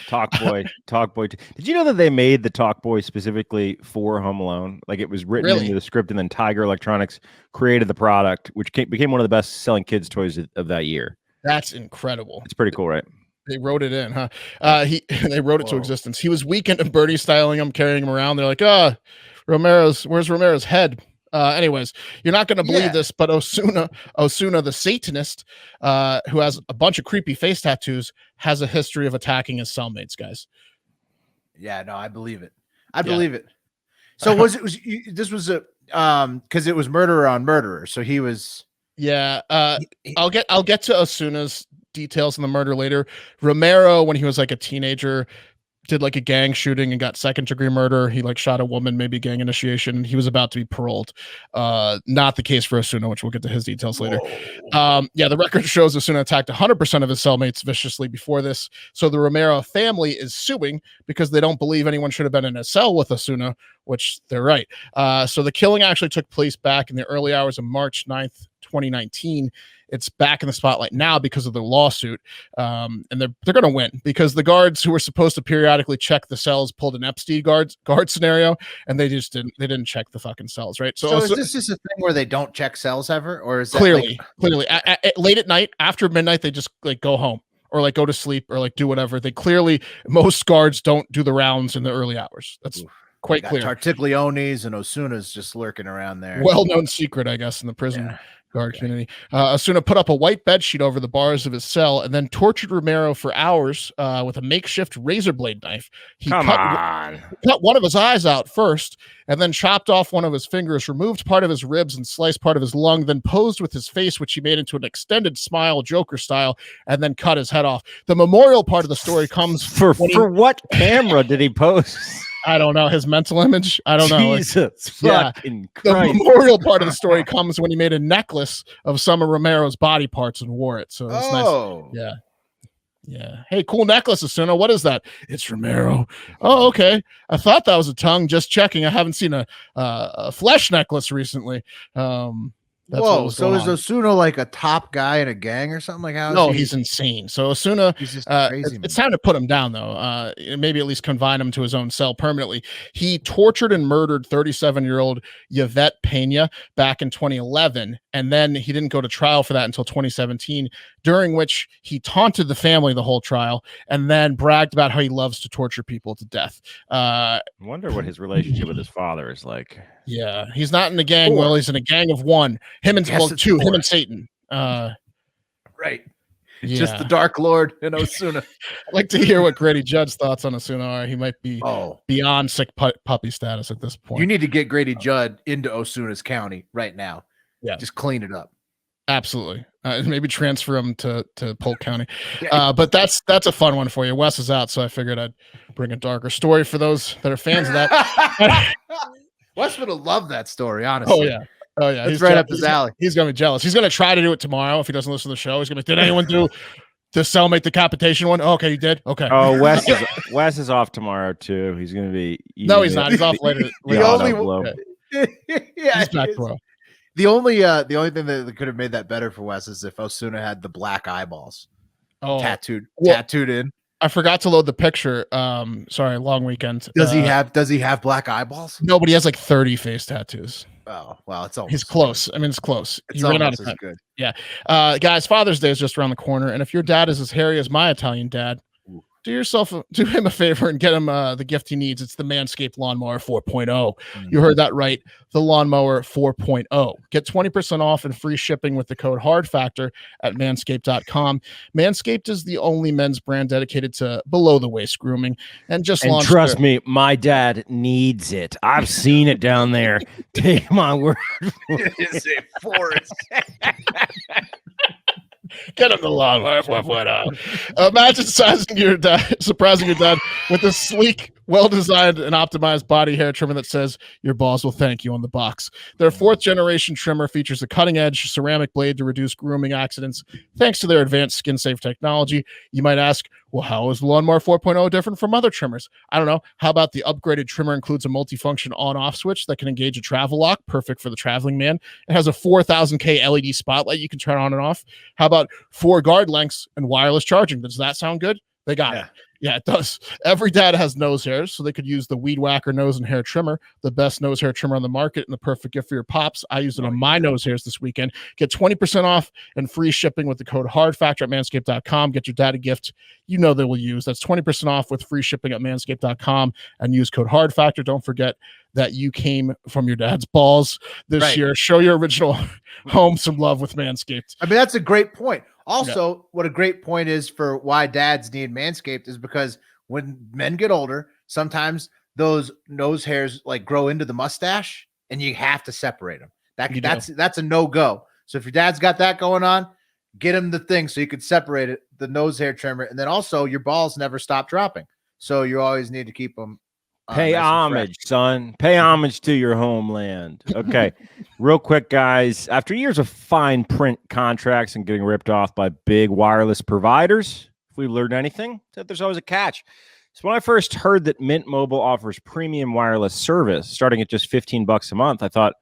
Talk Boy. Did you know that they made the Talk Boy specifically for Home Alone? Like, it was written into the script, and then Tiger Electronics created the product, which became one of the best selling kids toys of that year. That's incredible. It's pretty cool, right? They wrote it in, huh? They wrote it to existence. He was weekend and Bernie styling him, carrying him around. They're like, where's Romero's head? Anyways, you're not going to believe this, but Osuna, the Satanist, who has a bunch of creepy face tattoos, has a history of attacking his cellmates, guys. Yeah, no, I believe it. Believe it. So this was a because it was murderer on murderer. So he was. Yeah. I'll get to Osuna's details in the murder later. Romero, when he was like a teenager, did like a gang shooting and got 2nd-degree murder. He like shot a woman, maybe gang initiation. He was about to be paroled. Not the case for Osuna, which we'll get to his details later. The record shows Osuna attacked 100% of his cellmates viciously before this. So the Romero family is suing because they don't believe anyone should have been in a cell with Osuna, which they're right. So the killing actually took place back in the early hours of March 9th, 2019. It's back in the spotlight now because of the lawsuit, and they're going to win because the guards who were supposed to periodically check the cells pulled an Epstein guard scenario, and they didn't check the fucking cells, right? So is this just a thing where they don't check cells ever, or is that clearly late at night after midnight they just like go home or like go to sleep or like do whatever? Most guards don't do the rounds in the early hours. That's quite clear. Tartiglione's and Osuna's just lurking around there. Well-known secret, I guess, in the prison guard community. Osuna put up a white bed sheet over the bars of his cell and then tortured Romero for hours with a makeshift razor blade knife. He cut one of his eyes out first and then chopped off one of his fingers, removed part of his ribs and sliced part of his lung, then posed with his face, which he made into an extended smile, Joker style, and then cut his head off. The memorial part of the story comes for what camera did he pose? I don't know, his mental image. I don't know. Jesus fucking Christ. The memorial part of the story comes when he made a necklace of some of Romero's body parts and wore it. So it's nice. Yeah. Hey, cool necklace, Osuna. What is that? It's Romero. Oh, okay. I thought that was a tongue. Just checking. I haven't seen a flesh necklace recently. That's what was so going is on. Osuna like a top guy in a gang or something? Like how? No, he's insane. So Osuna, He's just crazy. it's time to put him down, though. Maybe at least confine him to his own cell permanently. He tortured and murdered 37-year-old Yvette Pena back in 2011, and then he didn't go to trial for that until 2017, during which he taunted the family the whole trial, and then bragged about how he loves to torture people to death. I wonder what his relationship with his father is like. Yeah, he's not in a gang. Well, he's in a gang of one. Him and two. Him and Satan. Right. Yeah. Just the Dark Lord and Osuna. I'd like to hear what Grady Judd's thoughts on Osuna are. He might be beyond sick puppy status at this point. You need to get Grady Judd into Osuna's county right now. Yeah. Just clean it up. Absolutely. Maybe transfer him to Polk County. But that's a fun one for you. Wes is out, so I figured I'd bring a darker story for those that are fans of that. Wes would have loved that story, honestly. Oh yeah, he's right up his alley. He's gonna be jealous. He's gonna try to do it tomorrow if he doesn't listen to the show. He's gonna be, did anyone do the cellmate decapitation one? Oh, okay, you did. Okay. Oh, Wes is off tomorrow too. He's gonna be. No, he's not. He's off later. The only he's back tomorrow. The only thing that could have made that better for Wes is if Osuna had the black eyeballs tattooed in. I forgot to load the picture. Sorry, long weekend. Does he have black eyeballs? No, but he has like 30 face tattoos. Oh, well, it's almost. He's close. I mean, it's close. It's almost as good. Yeah. Guys, Father's Day is just around the corner. And if your dad is as hairy as my Italian dad, do him a favor and get him the gift he needs. It's the Manscaped Lawnmower 4.0. You heard that right. The Lawnmower 4.0. Get 20% off and free shipping with the code HARDFACTOR at manscaped.com. Manscaped is the only men's brand dedicated to below the waist grooming. And trust me, my dad needs it. I've seen it down there. Take my word. It is a forest. Get him the Lawnmower 4.0. Imagine surprising your dad with a sleek, well-designed and optimized body hair trimmer that says your balls will thank you on the box. Their 4th-generation trimmer features a cutting-edge ceramic blade to reduce grooming accidents thanks to their advanced skin-safe technology. You might ask, well, how is the Lawnmower 4.0 different from other trimmers? I don't know. How about the upgraded trimmer includes a multifunction on-off switch that can engage a travel lock, perfect for the traveling man. It has a 4000K LED spotlight you can turn on and off. How about 4 guard lengths and wireless charging? Does that sound good? They got it. Yeah, it does. Every dad has nose hairs, so they could use the Weed Whacker nose and hair trimmer, the best nose hair trimmer on the market and the perfect gift for your pops. I used it on my nose hairs this weekend. Get 20% off and free shipping with the code HARDFACTOR at manscaped.com. Get your dad a gift you know they will use. That's 20% off with free shipping at manscaped.com and use code HARDFACTOR. Don't forget that you came from your dad's balls this year. Show your original home some love with Manscaped. I mean, that's a great point. Also, what a great point is for why dads need Manscaped is because when men get older, sometimes those nose hairs like grow into the mustache and you have to separate them. That's a no-go. So if your dad's got that going on, get him the thing so you could separate it, the nose hair trimmer. And then also your balls never stop dropping. So you always need to keep them. Pay homage, son. Pay homage to your homeland. Okay. Real quick, guys. After years of fine print contracts and getting ripped off by big wireless providers, if we learned anything, that there's always a catch. So when I first heard that Mint Mobile offers premium wireless service starting at just $15 a month, I thought,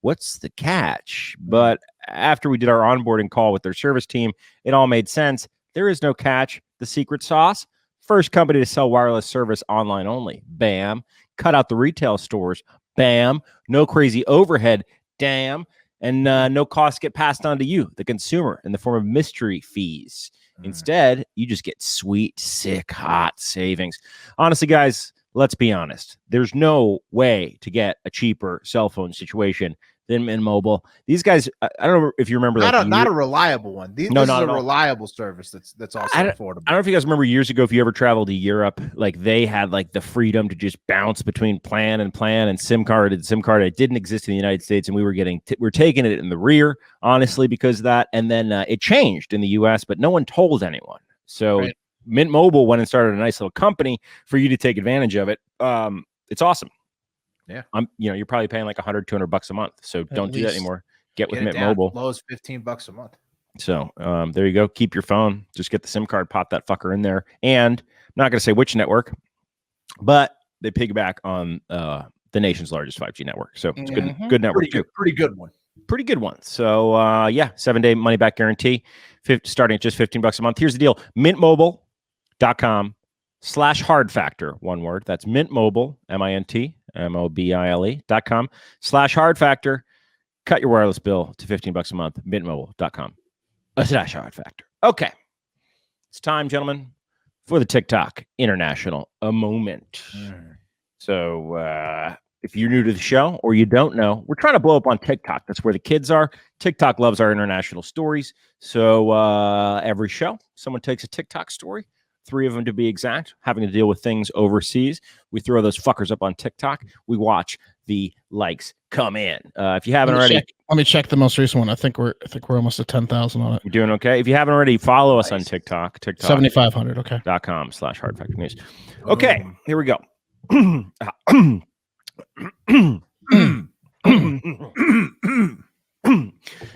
what's the catch? But after we did our onboarding call with their service team, it all made sense. There is no catch. The secret sauce? First company to sell wireless service online only. Bam. Cut out the retail stores. Bam. No crazy overhead. Damn. And no costs get passed on to you, the consumer, in the form of mystery fees. Instead, you just get sweet, sick, hot savings. Honestly, guys, let's be honest. There's no way to get a cheaper cell phone situation than Mint Mobile. These guys, I don't know if you remember that. Not a reliable one. This is a reliable service that's also affordable. I don't know if you guys remember years ago, if you ever traveled to Europe, like they had like the freedom to just bounce between plan and SIM card and SIM card. It didn't exist in the United States, and we were taking it in the rear, honestly, because of that. And then it changed in the US, but no one told anyone. So Mint Mobile went and started a nice little company for you to take advantage of it. It's awesome. Yeah. You're probably paying like $100-$200 a month. So don't do that anymore. Get with Mint Mobile. Low as $15 a month. So there you go. Keep your phone. Just get the SIM card, pop that fucker in there. And I'm not going to say which network, but they piggyback on the nation's largest 5G network. So it's good network. Pretty good one. pretty good ones. So 7-day money back guarantee, starting at just $15 a month. Here's the deal: mintmobile.com/hard factor, one word. That's mintmobile, mintmobile.com/hard factor. Cut your wireless bill to $15 a month. mintmobile.com/hard factor. Okay, it's time, gentlemen, for the TikTok International Moment. So if you're new to the show or you don't know, we're trying to blow up on TikTok. That's where the kids are. TikTok loves our international stories. So every show, someone takes a TikTok story, 3 of them to be exact, having to deal with things overseas. We throw those fuckers up on TikTok. We watch the likes come in. If you haven't already, let me check the most recent one. I think we're almost at 10,000 on it. You're doing okay. If you haven't already, follow us on TikTok. 7,500. Okay. .com/hard factor news. Okay, here we go.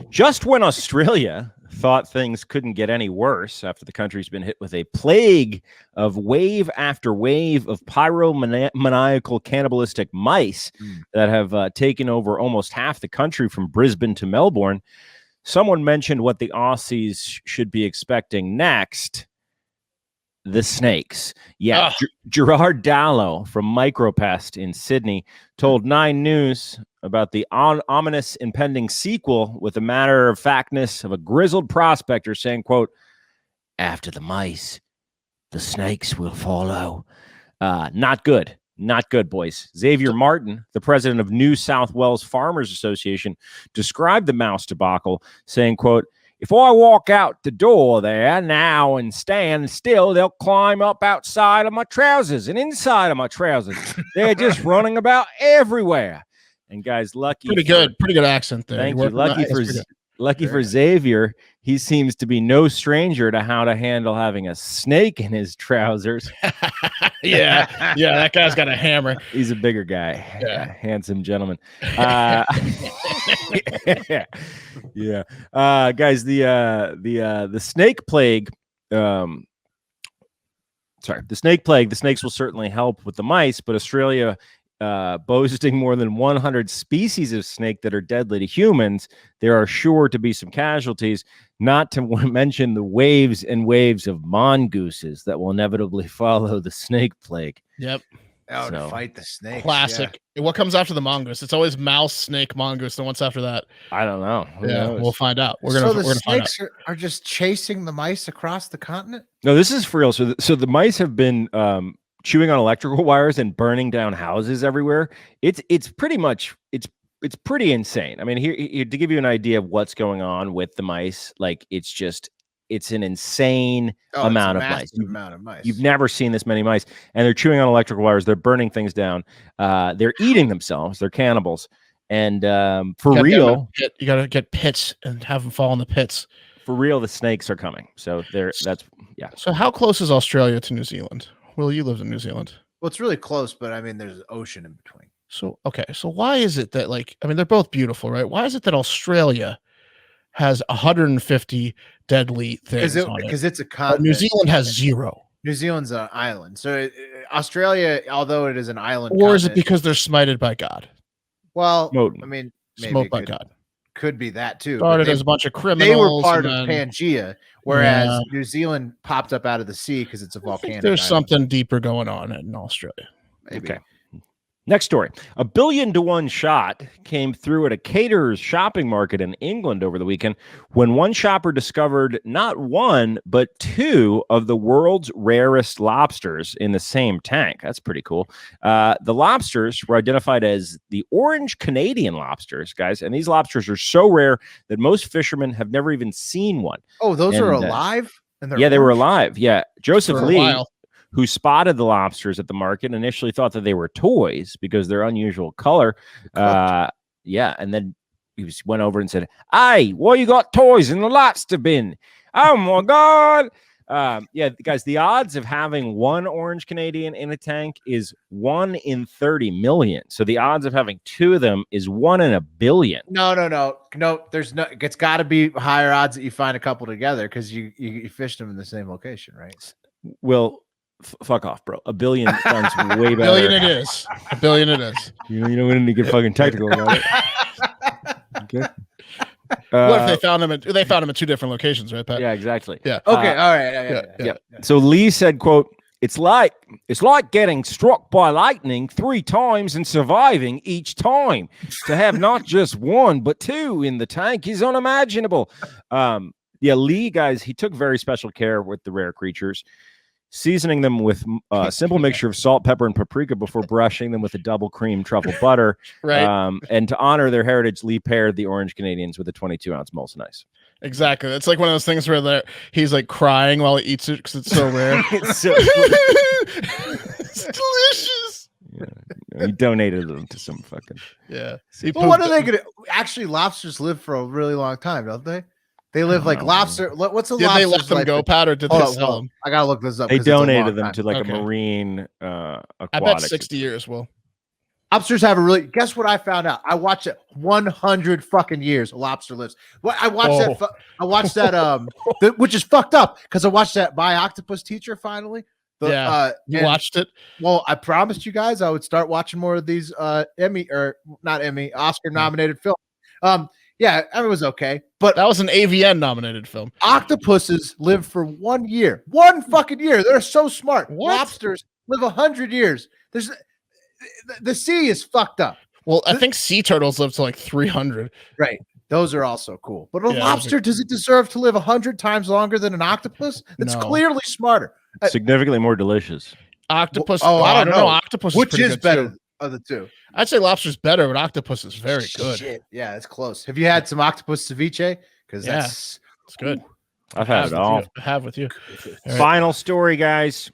Just when Australia thought things couldn't get any worse after the country's been hit with a plague of wave after wave of pyromaniacal cannibalistic mice that have taken over almost half the country from Brisbane to Melbourne, someone mentioned what the Aussies should be expecting next. The snakes. Yeah. Gerard Dallow from Micropest in Sydney told 9 News about the ominous impending sequel with the matter-of-factness of a grizzled prospector saying, quote, "After the mice, the snakes will follow." Not good. Not good, boys. Xavier Martin, the president of New South Wales Farmers Association, described the mouse debacle, saying, quote, "If I walk out the door there now and stand still, they'll climb up outside of my trousers and inside of my trousers. They're just running about everywhere." And guys, pretty good accent there. Thank you. Lucky for Xavier, he seems to be no stranger to how to handle having a snake in his trousers. yeah, that guy's got a hammer. He's a bigger guy, handsome gentleman. Guys, the snake plague. The snake plague. The snakes will certainly help with the mice, but Australia, boasting more than 100 species of snake that are deadly to humans, there are sure to be some casualties, not to mention the waves and waves of mongooses that will inevitably follow the snake plague. Yep. To fight the snake. Classic. Yeah. What comes after the mongoose? It's always mouse, snake, mongoose. And what's after that? I don't know. We'll find out. We're gonna snakes are just chasing the mice across the continent? No, this is for real. So the mice have been chewing on electrical wires and burning down houses everywhere. It's pretty much it's pretty insane. I mean, here to give you an idea of what's going on with the mice, like it's an insane amount of mice. You've never seen this many mice, and they're chewing on electrical wires. They're burning things down. They're eating themselves. They're cannibals. And you gotta get pits and have them fall in the pits. For real, the snakes are coming. So So how close is Australia to New Zealand? Will, you lived in New Zealand? Well, it's really close, but I mean, there's an ocean in between. So why is it that, they're both beautiful, right? Why is it that Australia has 150 deadly things on it? Because it's a continent. New Zealand has 0. New Zealand's an island. So Australia, although it is an island, or is it because they're smited by God? Well, I mean, smote by God. Could be that too. Started as a bunch of criminals. They were part of Pangea, whereas New Zealand popped up out of the sea because it's a volcano. There's something deeper going on in Australia. Maybe. Okay. Next story. $1 billion to 1 shot came through at a caterer's shopping market in England over the weekend when one shopper discovered not 1, but 2 of the world's rarest lobsters in the same tank. That's pretty cool. The lobsters were identified as the orange Canadian lobsters, guys. And these lobsters are so rare that most fishermen have never even seen one. Oh, those are alive? They were alive. Yeah. Joseph Lee, who spotted the lobsters at the market, initially thought that they were toys because their unusual color. And then he went over and said, "Hey, why you got toys in the lobster bin? Oh my God." Guys, the odds of having 1 orange Canadian in a tank is 1 in 30 million. So the odds of having 2 of them is 1 in a billion. No. There's no. It's got to be higher odds that you find a couple together because you fished them in the same location, right? Well, fuck off, bro. $1 billion sounds way better. $1 billion it is. You know, we didn't get fucking technical about it. Okay. What if they found him? They found him at 2 different locations, right, Pat? Yeah, exactly. Yeah. Okay. All right. Yeah. So Lee said, "quote It's like getting struck by lightning 3 times and surviving each time. To have not just 1 but 2 in the tank is unimaginable." Lee, guys, he took very special care with the rare creatures, seasoning them with a simple mixture of salt, pepper, and paprika before brushing them with a double cream truffle butter. Right. And to honor their heritage, Lee paired the Orange Canadians with a 22-ounce Molson Ice. Exactly. It's like one of those things where he's like crying while he eats it because it's so rare. It's so it's delicious. Yeah. He donated them to some fucking. Yeah. Well, what are they gonna? Actually, lobsters live for a really long time, don't they? They live like lobster. What's a lobster? Did they let them go, Pat, or did they sell them? I gotta look this up. They donated them to like a marine I aquatic. bet 60 years. Well, lobsters have a really. Guess what I found out? I watched it 100 fucking years. A lobster lives. What I watched that. I watched that. Which is fucked up because I watched that My Octopus Teacher finally. You watched it? Well, I promised you guys I would start watching more of these Oscar nominated films. Yeah, it was okay, but that was an AVN nominated film. Octopuses live for 1 year, 1 fucking year. They're so smart. What? Lobsters live 100 years. The sea is fucked up. Well, I think sea turtles live to like 300. Right. Those are also cool. But a lobster, does it deserve to live 100 times longer than an octopus? It's clearly smarter. Significantly more delicious. Octopus. I don't know. Octopus. Which is better too. of the two? I'd say lobster's better, but octopus is very good. Shit. Yeah, it's close. Have you had some octopus ceviche? Because it's good. I've had it all. I have with you. Final story, guys.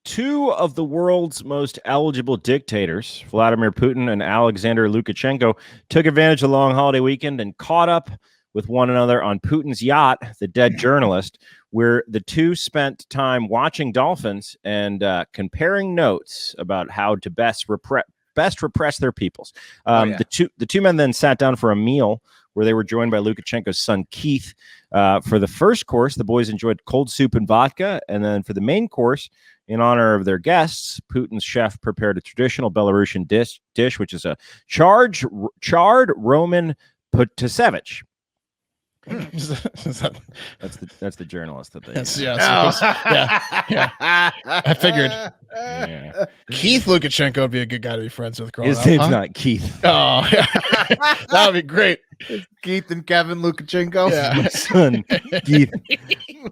2 of the world's most eligible dictators, Vladimir Putin and Alexander Lukashenko, took advantage of the long holiday weekend and caught up with one another on Putin's yacht, The Dead Journalist, where the 2 spent time watching dolphins and comparing notes about how to best repress their peoples. The two men then sat down for a meal where they were joined by Lukashenko's son Keith. For the first course, the boys enjoyed cold soup and vodka, and then for the main course, in honor of their guests, Putin's chef prepared a traditional Belarusian dish, which is a charred Roman potasevich. Is that... That's the journalist that they. Yeah. I figured. Yeah. Keith Lukashenko would be a good guy to be friends with. His name's not Keith. Oh, yeah. That would be great. Keith and Kevin Lukashenko. Yeah. My son Keith.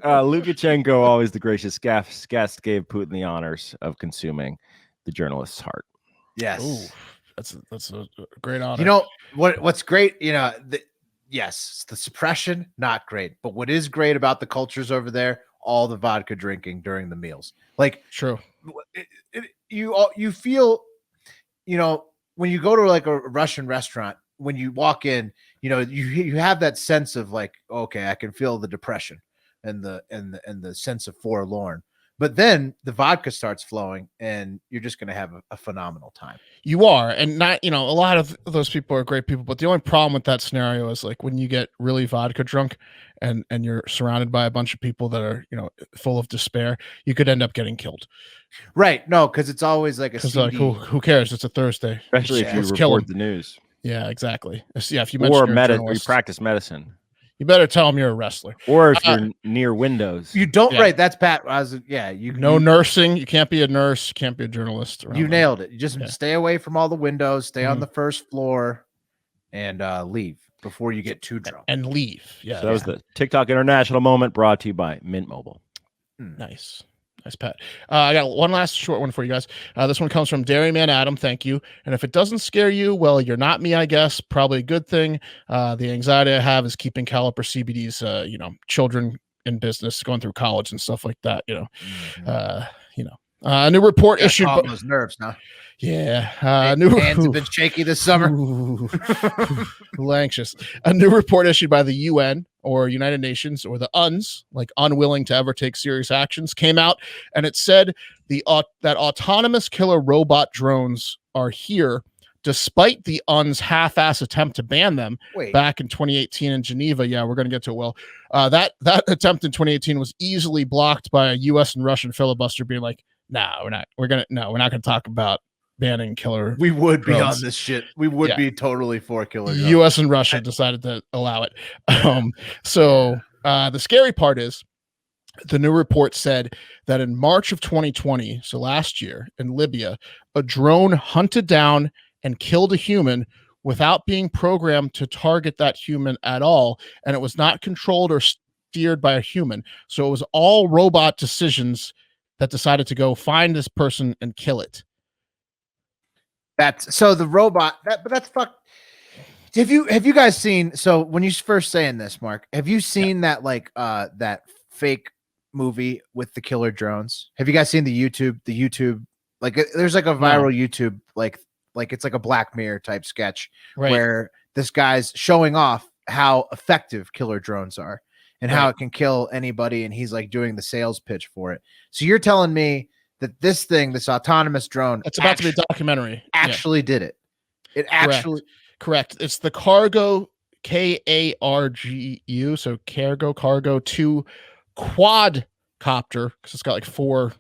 Lukashenko, always the gracious guest, gave Putin the honors of consuming the journalist's heart. Yes. Ooh, that's a great honor. You know what's great? Yes, the suppression, not great. But what is great about the cultures over there, all the vodka drinking during the meals. Like, true. You feel, when you go to like a Russian restaurant, when you walk in, you have that sense of like, okay, I can feel the depression and the sense of forlorn. But then the vodka starts flowing and you're just going to have a phenomenal time. You are. And not, a lot of those people are great people. But the only problem with that scenario is like when you get really vodka drunk and you're surrounded by a bunch of people that are, full of despair, you could end up getting killed. Right. No, because it's always like like, who cares? It's a Thursday. Especially if you report the news. Yeah, exactly. Yeah, if you you practice medicine. You better tell them you're a wrestler. Or if you're near windows. You don't, right. That's Pat. Nursing. You can't be a nurse. You can't be a journalist. You nailed it. You just stay away from all the windows, stay on the first floor, and leave before you get too drunk. And leave. Yeah. So that was the TikTok International Moment brought to you by Mint Mobile. Nice. Nice, Pat. I got one last short one for you guys. This one comes from Dairyman Adam. Thank you. And if it doesn't scare you, well, you're not me, I guess. Probably a good thing. The anxiety I have is keeping Caliper CBD's, children in business, going through college and stuff like that. A new report issued. Those nerves now. Yeah. New hands have been shaky this summer. A little anxious. A new report issued by the UN or United Nations or the UNS, like unwilling to ever take serious actions, came out and it said that autonomous killer robot drones are here, despite the UN's half-ass attempt to ban them back in 2018 in Geneva. Yeah, we're going to get to it. Well, that attempt in 2018 was easily blocked by a U.S. and Russian filibuster being like, we're not going to talk about banning killer. We would be drones. on this shit. We would be totally for killer drones. U.S. and Russia decided to allow it. The scary part is the new report said that in March of 2020, so last year in Libya, a drone hunted down and killed a human without being programmed to target that human at all. And it was not controlled or steered by a human. So it was all robot decisions that decided to go find this person and kill it. That's so the robot but that's fuck. Have you guys seen, so when you first saying this, Mark, have you seen that like that fake movie with the killer drones? Have you guys seen the YouTube like there's like a viral YouTube like it's like a Black Mirror type sketch where this guy's showing off how effective killer drones are and how it can kill anybody, and he's like doing the sales pitch for it. So you're telling me that this autonomous drone, it's about to be a documentary, actually did it. It actually correct. It's the Cargo, Kargu, so Cargo 2 quadcopter, because it's got like 4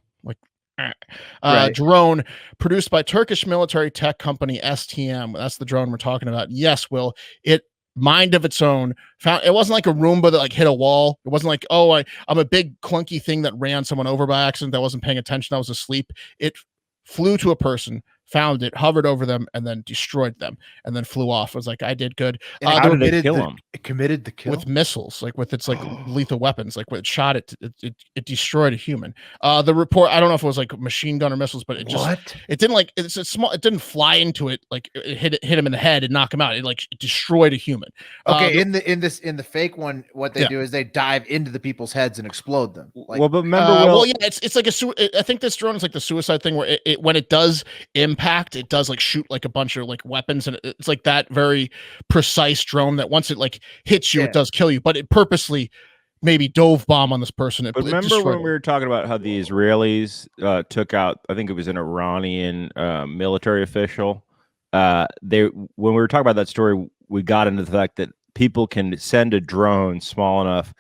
drone produced by Turkish military tech company STM. That's the drone we're talking about. Yes, Will. It mind of its own. It wasn't like a Roomba that like hit a wall. It wasn't like, I'm a big clunky thing that ran someone over by accident that wasn't paying attention, that was asleep. It flew to a person, found it, hovered over them, and then destroyed them, and then flew off. It was like, I did good. How did it kill him? It committed the kill with missiles, like with its like lethal weapons. Like when it shot it destroyed a human. The report, I don't know if it was like machine gun or missiles, but it didn't like, it's a small, it didn't fly into it, like it hit him in the head and knock him out. It like destroyed a human. Okay, in the fake one, what they do is they dive into the people's heads and explode them. Like, but remember, it's like I think this drone is like the suicide thing where it when it does impact, it does like shoot like a bunch of like weapons, and it's like that very precise drone that once it like hits you, it does kill you, but it purposely maybe dove bomb on this person. But remember when we were talking about how the Israelis took out, I think it was an Iranian military official. When we were talking about that story, we got into the fact that people can send a drone small enough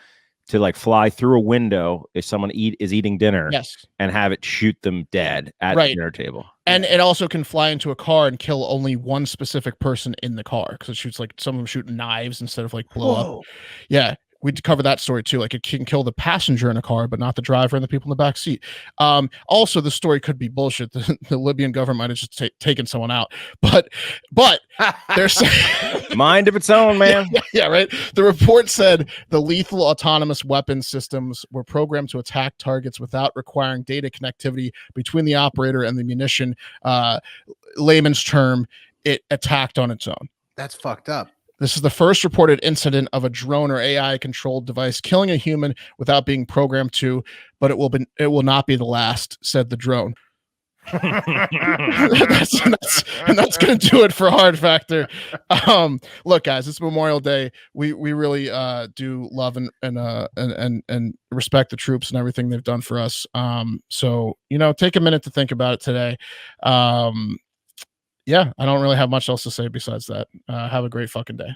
to like fly through a window if someone is eating dinner, and have it shoot them dead at the dinner table. And it also can fly into a car and kill only one specific person in the car, because it shoots like some of them shoot knives instead of like blow up. Yeah. We'd cover that story too. Like it can kill the passenger in a car, but not the driver and the people in the back seat. Also, the story could be bullshit. The Libyan government might have just taken someone out, but there's mind of its own, man. Yeah, right. The report said the lethal autonomous weapon systems were programmed to attack targets without requiring data connectivity between the operator and the munition. Layman's term, it attacked on its own. That's fucked up. This is the first reported incident of a drone or AI-controlled device killing a human without being programmed to, but it will not be the last, said the drone. that's going to do it for Hard Factor. Look, guys, it's Memorial Day. We really do love and respect the troops and everything they've done for us. So take a minute to think about it today. Yeah, I don't really have much else to say besides that. Have a great fucking day.